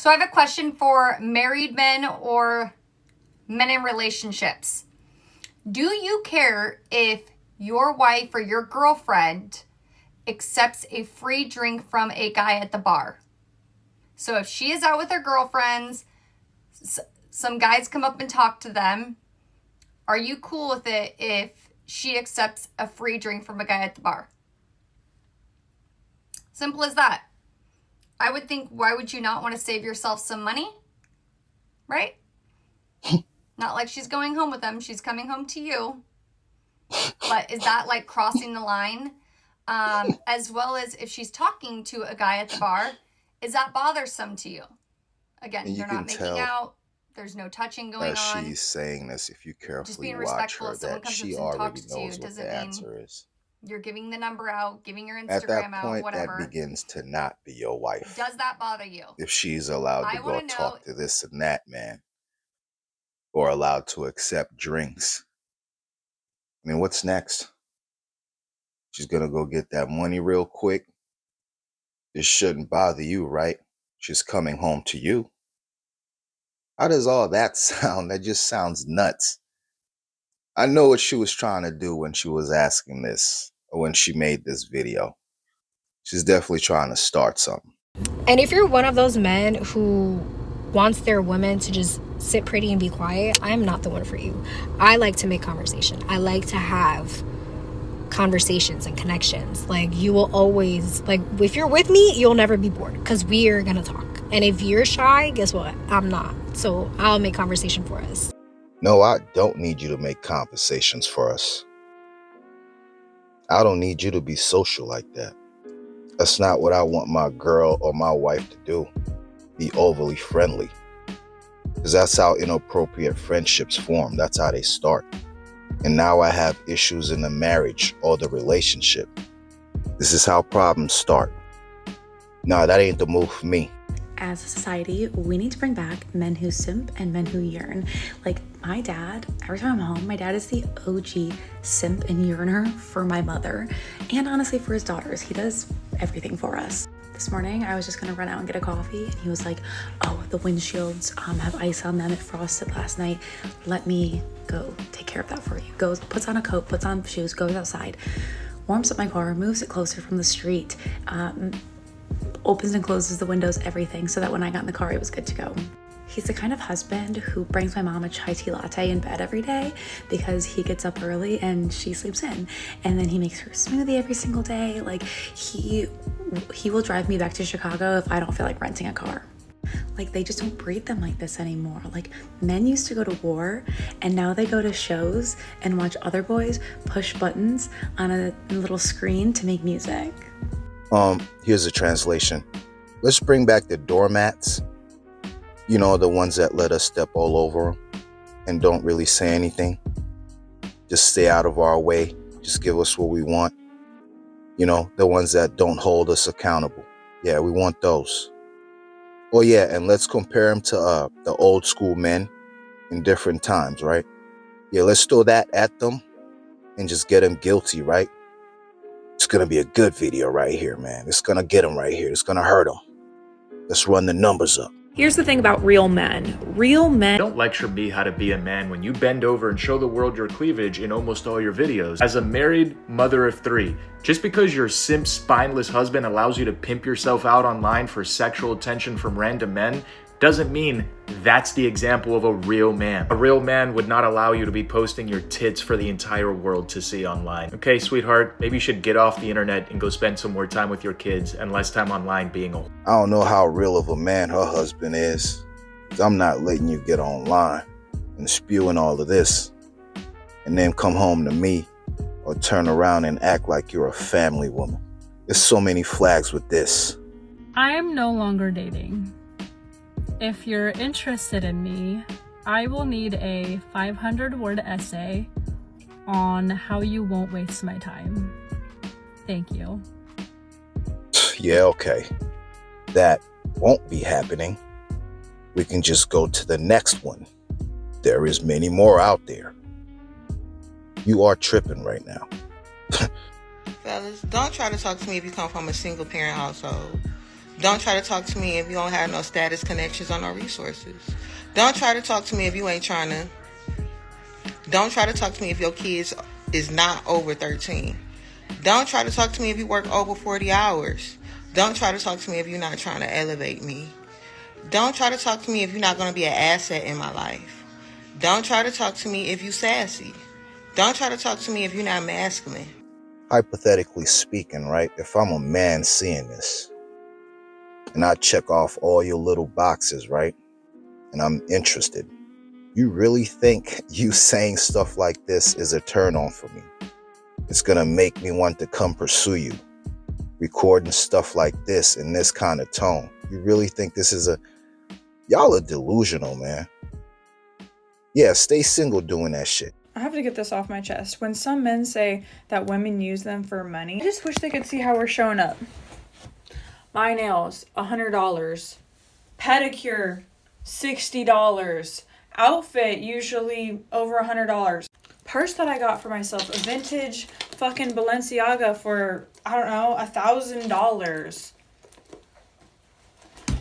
So I have a question for married men or men in relationships. Do you care if your wife or your girlfriend accepts a free drink from a guy at the bar? So if she is out with her girlfriends, some guys come up and talk to them, are you cool with it if she accepts a free drink from a guy at the bar? Simple as that. I would think, why would you not want to save yourself some money? Right? Not like she's going home with them. She's coming home to you. But is that like crossing the line? As well as if she's talking to a guy at the bar, is that bothersome to you? Again, they're not making out. There's no touching going on. She's saying this, if you carefully just being watch respectful. her, If someone that comes she up and already talks to you, knows what doesn't the mean answer is. you're giving the number out, giving your Instagram At that out, point, whatever. that begins to not be your wife. Does that bother you? If she's allowed to go talk to this and that man, or allowed to accept drinks. I mean, what's next? She's going to go get that money real quick. This shouldn't bother you, right? She's coming home to you. How does all that sound? That just sounds nuts. I know what she was trying to do when she was asking this, or when she made this video. She's definitely trying to start something. And if you're one of those men who wants their women to just sit pretty and be quiet, I'm not the one for you. I like to make conversation. I like to have conversations and connections. Like, you will always, like, if you're with me, you'll never be bored because we are gonna talk. And if you're shy, guess what? I'm not. So I'll make conversation for us. No, I don't need you to make conversations for us. I don't need you to be social like that. That's not what I want my girl or my wife to do. Be overly friendly. Because that's how inappropriate friendships form. That's how they start. And now I have issues in the marriage or the relationship. This is how problems start. Nah, that ain't the move for me. As a society, we need to bring back men who simp and men who yearn. Like my dad, every time I'm home, my dad is the OG simp and yearner for my mother, and honestly for his daughters. He does everything for us. This morning, I was just gonna run out and get a coffee, and he was like, oh, the windshields have ice on them. It frosted last night. Let me go take care of that for you. Goes, puts on a coat, puts on shoes, goes outside, warms up my car, moves it closer from the street, opens and closes the windows, everything, so that when I got in the car, it was good to go. He's the kind of husband who brings my mom a chai tea latte in bed every day because he gets up early and she sleeps in. And then he makes her a smoothie every single day. Like, he will drive me back to Chicago if I don't feel like renting a car. Like, they just don't breed them like this anymore. Like, men used to go to war, and now they go to shows and watch other boys push buttons on a little screen to make music. Here's a translation. Let's bring back the doormats. You know, the ones that let us step all over them and don't really say anything. Just stay out of our way. Just give us what we want. You know, the ones that don't hold us accountable. Yeah, we want those. Oh yeah, and let's compare them to the old school men in different times, right? Yeah, let's throw that at them and just get them guilty, right? It's going to be a good video right here, man. It's going to get them right here. It's going to hurt them. Let's run the numbers up. Here's the thing about real men. Real men don't lecture me how to be a man when you bend over and show the world your cleavage in almost all your videos. As a married mother of 3, just because your simp spineless husband allows you to pimp yourself out online for sexual attention from random men doesn't mean that's the example of a real man. A real man would not allow you to be posting your tits for the entire world to see online. Okay, sweetheart, maybe you should get off the internet and go spend some more time with your kids and less time online being old. I don't know how real of a man her husband is. 'Cause I'm not letting you get online and spewing all of this and then come home to me or turn around and act like you're a family woman. There's so many flags with this. I'm no longer dating. If you're interested in me, I will need a 500-word essay on how you won't waste my time. Thank you. Yeah, okay. That won't be happening. We can just go to the next one. There is many more out there. You are tripping right now. Fellas, don't try to talk to me if you come from a single parent household. Don't try to talk to me if you don't have no status, connections, or no resources. Don't try to talk to me if you ain't trying to. Don't try to talk to me if your kids is not over 13. Don't try to talk to me if you work over 40 hours. Don't try to talk to me if you're not trying to elevate me. Don't try to talk to me if you're not going to be an asset in my life. Don't try to talk to me if you sassy. Don't try to talk to me if you're not masculine. Hypothetically speaking, right? If I'm a man seeing this and I check off all your little boxes, right? And I'm interested. You really think you saying stuff like this is a turn on for me? It's gonna make me want to come pursue you. Recording stuff like this in this kind of tone. You really think this is y'all are delusional, man. Yeah, stay single doing that shit. I have to get this off my chest. When some men say that women use them for money, I just wish they could see how we're showing up. My nails, $100. Pedicure, $60. Outfit, usually over $100. Purse that I got for myself, a vintage fucking Balenciaga for, I don't know, $1,000.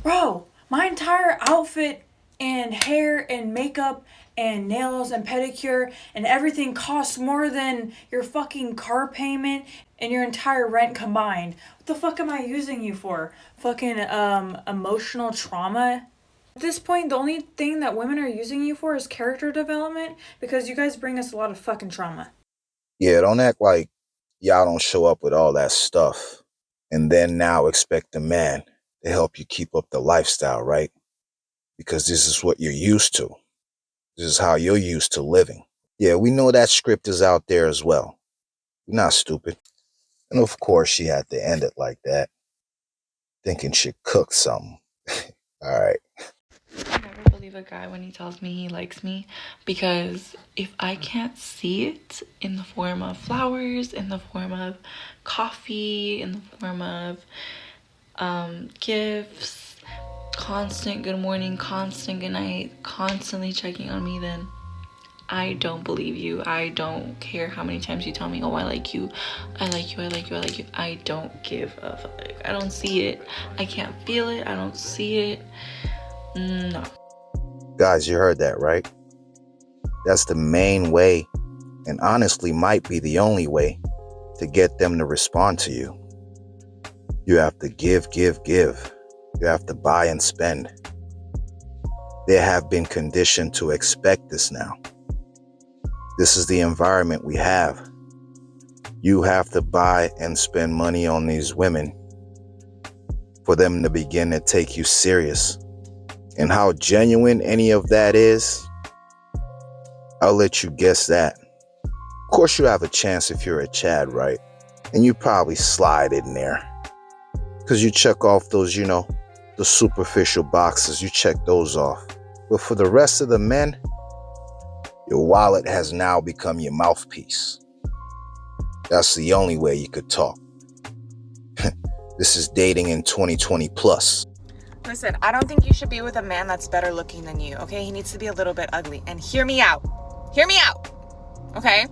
Bro, my entire outfit and hair and makeup and nails and pedicure and everything costs more than your fucking car payment and your entire rent combined. What the fuck am I using you for? Fucking emotional trauma? At this point, the only thing that women are using you for is character development because you guys bring us a lot of fucking trauma. Yeah, don't act like y'all don't show up with all that stuff and then now expect a man to help you keep up the lifestyle, right? Because this is what you're used to. This is how you're used to living. Yeah, we know that script is out there as well. You're not stupid. And of course she had to end it like that, thinking she cooked something. All right. I never believe a guy when he tells me he likes me, because if I can't see it in the form of flowers, in the form of coffee, in the form of gifts, constant good morning, constant good night, constantly checking on me, then I don't believe you. I don't care how many times you tell me, oh, I like you, I like you, I like you, I like you. I don't give a fuck. I don't see it. I can't feel it. I don't see it. No. Guys, you heard that, right? That's the main way, and honestly might be the only way to get them to respond to you. You have to give. You have to buy and spend. They have been conditioned to expect this now. This is the environment we have. You have to buy and spend money on these women for them to begin to take you serious. And how genuine any of that is, I'll let you guess that. Of course you have a chance if you're a Chad, right? And you probably slide in there. Because you check off those, the superficial boxes, you check those off. But for the rest of the men, your wallet has now become your mouthpiece. That's the only way you could talk. This is dating in 2020 plus. Listen, I don't think you should be with a man that's better looking than you, okay? He needs to be a little bit ugly. And hear me out, okay?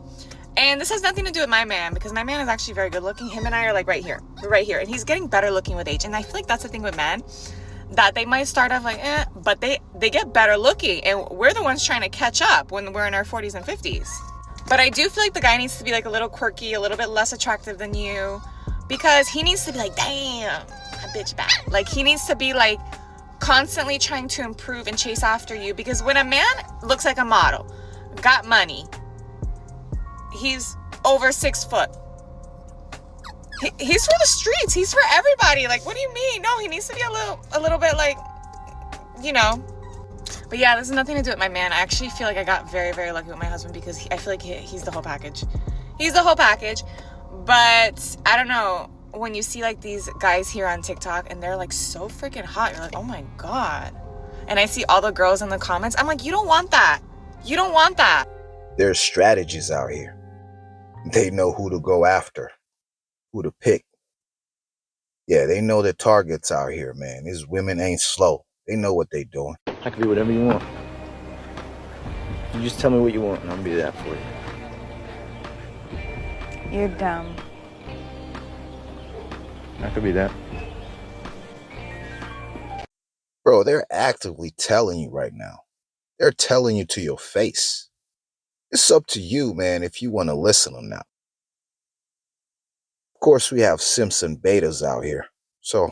And this has nothing to do with my man, because my man is actually very good looking. Him and I are like right here. We're right here. And he's getting better looking with age. And I feel like that's the thing with men, that they might start off like, but they get better looking. And we're the ones trying to catch up when we're in our 40s and 50s. But I do feel like the guy needs to be like a little quirky, a little bit less attractive than you, because he needs to be like, damn, a bitch bad. Like, he needs to be like constantly trying to improve and chase after you. Because when a man looks like a model, got money, he's over 6 foot, he's for the streets, he's for everybody. Like, what do you mean? No, he needs to be a little bit like, But yeah, this has nothing to do with my man. I actually feel like I got very, very lucky with my husband, because I feel like he's the whole package. He's the whole package. But I don't know, when you see like these guys here on TikTok and they're like so freaking hot, you're like, oh my God. And I see all the girls in the comments, I'm like, you don't want that. You don't want that. There's strategies out here. They know who to go after, who to pick. Yeah, they know their targets out here, man. These women ain't slow. They know what they doing. I can be whatever you want. You just tell me what you want and I'll be that for you. You're dumb. I could be that. Bro, they're actively telling you right now. They're telling you to your face. It's up to you, man, if you want to listen or not. Of course, we have Simpson betas out here. So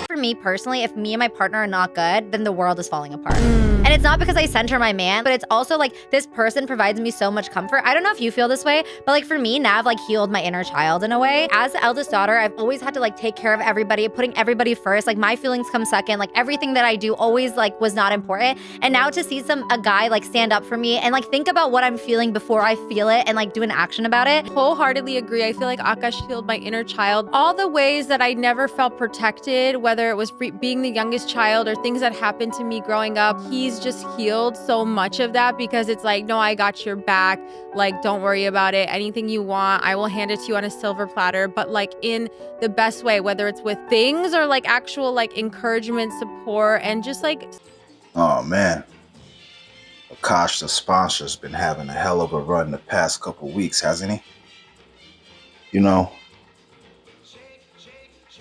for me personally, if me and my partner are not good, then the world is falling apart. And it's not because I center my man, but it's also like this person provides me so much comfort. I don't know if you feel this way, but like for me, Nav like healed my inner child in a way. As the eldest daughter, I've always had to like take care of everybody, putting everybody first. Like my feelings come second. Like everything that I do always like was not important. And now to see a guy like stand up for me and like think about what I'm feeling before I feel it and like do an action about it. Wholeheartedly agree. I feel like Akash healed my inner child. All the ways that I never felt protected, whether it was being the youngest child or things that happened to me growing up, he's just healed so much of that because it's like, no, I got your back. Like, don't worry about it. Anything you want, I will hand it to you on a silver platter, but like in the best way, whether it's with things or like actual like encouragement, support, and just like. oh man, Akash, the sponsor's been having a hell of a run the past couple weeks, hasn't he? You know,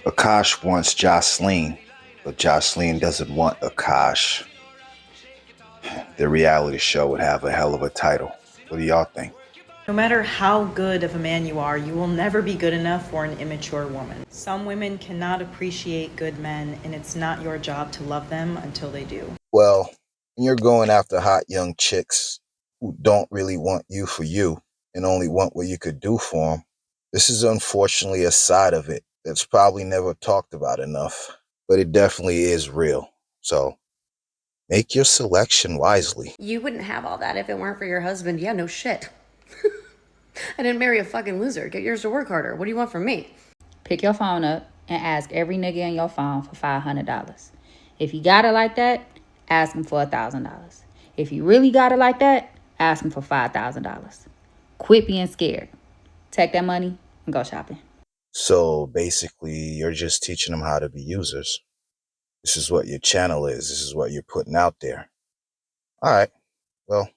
Akash wants Jocelyn, but Jocelyn doesn't want Akash. The reality show would have a hell of a title. What do y'all think? No matter how good of a man you are, you will never be good enough for an immature woman. Some women cannot appreciate good men, and it's not your job to love them until they do. Well, when you're going after hot young chicks who don't really want you for you and only want what you could do for them, this is unfortunately a side of it that's probably never talked about enough, but it definitely is real. So make your selection wisely. You wouldn't have all that if it weren't for your husband. Yeah, no shit. I didn't marry a fucking loser. Get yours to work harder. What do you want from me? Pick your phone up and ask every nigga on your phone for $500. If you got it like that, ask him for $1,000. If you really got it like that, ask him for $5,000. Quit being scared. Take that money and go shopping. So basically, you're just teaching them how to be users. This is what your channel is. This is what you're putting out there. All right. Well,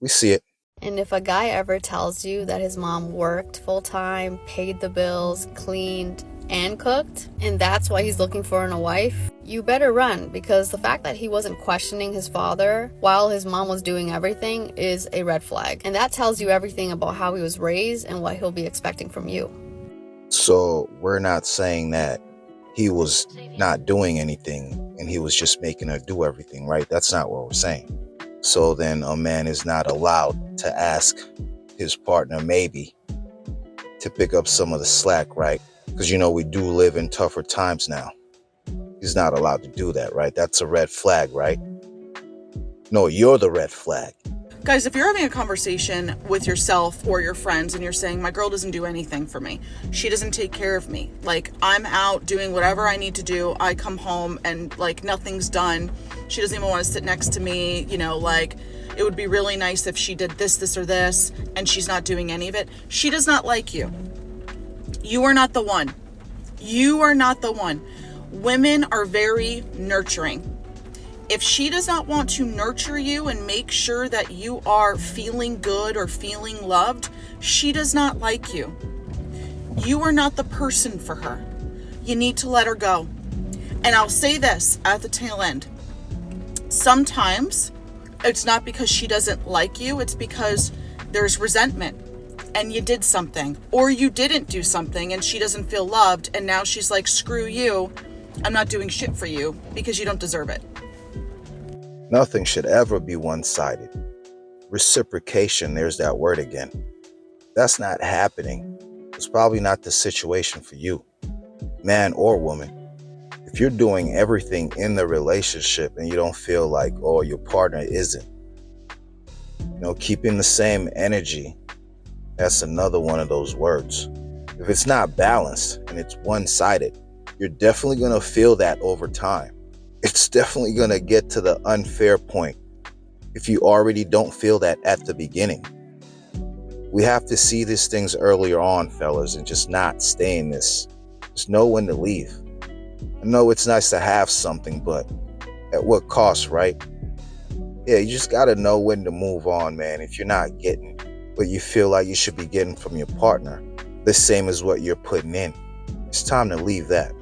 we see it. And if a guy ever tells you that his mom worked full-time, paid the bills, cleaned, and cooked, and that's why he's looking for a wife, you better run, because the fact that he wasn't questioning his father while his mom was doing everything is a red flag. And that tells you everything about how he was raised and what he'll be expecting from you. So we're not saying that he was not doing anything and he was just making her do everything, right? That's not what we're saying. So then a man is not allowed to ask his partner maybe to pick up some of the slack, right? Because, you know, we do live in tougher times now. He's not allowed to do that, right? That's a red flag, right? No, you're the red flag. Guys, if you're having a conversation with yourself or your friends and you're saying, my girl doesn't do anything for me, she doesn't take care of me, like I'm out doing whatever I need to do, I come home and like nothing's done, she doesn't even want to sit next to me, you know, like it would be really nice if she did this or this, and she's not doing any of it, she does not like you. You are not the one. You are not the one. Women are very nurturing. If she does not want to nurture you and make sure that you are feeling good or feeling loved, she does not like you. You are not the person for her. You need to let her go. And I'll say this at the tail end. Sometimes it's not because she doesn't like you, it's because there's resentment and you did something, or you didn't do something and she doesn't feel loved, and now she's like, screw you, I'm not doing shit for you because you don't deserve it. Nothing should ever be one-sided. Reciprocation, there's that word again. That's not happening. It's probably not the situation for you, man or woman. If you're doing everything in the relationship and you don't feel like, oh, your partner isn't, you know, keeping the same energy, that's another one of those words. If it's not balanced and it's one-sided, you're definitely going to feel that over time. It's definitely going to get to the unfair point if you already don't feel that at the beginning. We have to see these things earlier on, fellas, and just not stay in this. Just know when to leave. I know it's nice to have something, but at what cost, right? Yeah, you just got to know when to move on, man. If you're not getting what you feel like you should be getting from your partner, the same as what you're putting in. It's time to leave that.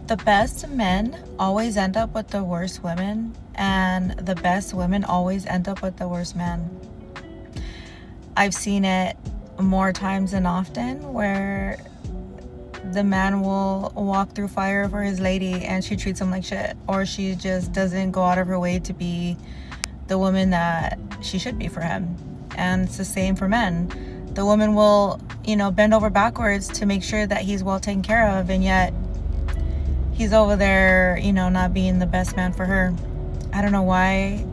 The best men always end up with the worst women, and the best women always end up with the worst men. I've seen it more times than often where the man will walk through fire for his lady and she treats him like shit, or she just doesn't go out of her way to be the woman that she should be for him. And it's the same for men. The woman will, bend over backwards to make sure that he's well taken care of, and yet he's over there, not being the best man for her. I don't know why.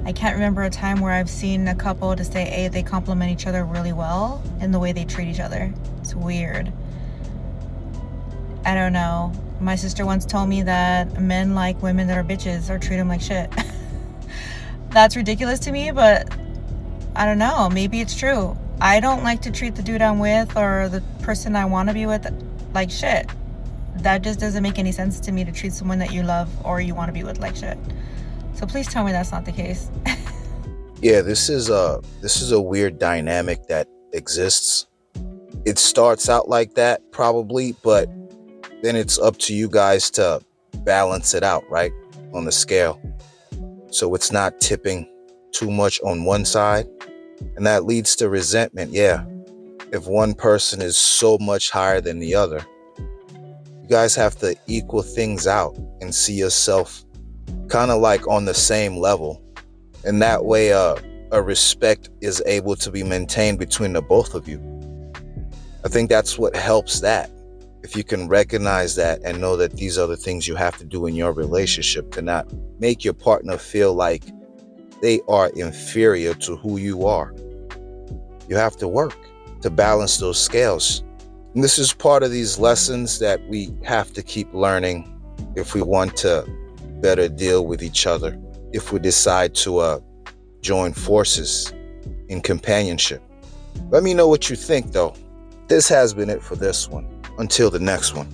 I can't remember a time where I've seen a couple to say, hey, they complement each other really well in the way they treat each other. It's weird. I don't know. My sister once told me that men like women that are bitches or treat them like shit. That's ridiculous to me, but I don't know. Maybe it's true. I don't like to treat the dude I'm with or the person I want to be with like shit. That just doesn't make any sense to me, to treat someone that you love or you want to be with like shit. So please tell me that's not the case. Yeah, this is a weird dynamic that exists. It starts out like that probably, but then it's up to you guys to balance it out, right? On the scale. So it's not tipping too much on one side, and that leads to resentment. Yeah. If one person is so much higher than the other, you guys have to equal things out and see yourself kind of like on the same level. And that way, a respect is able to be maintained between the both of you. I think that's what helps that. If you can recognize that and know that these are the things you have to do in your relationship to not make your partner feel like they are inferior to who you are. You have to work to balance those scales. And this is part of these lessons that we have to keep learning if we want to better deal with each other, if we decide to join forces in companionship. Let me know what you think, though. This has been it for this one. Until the next one.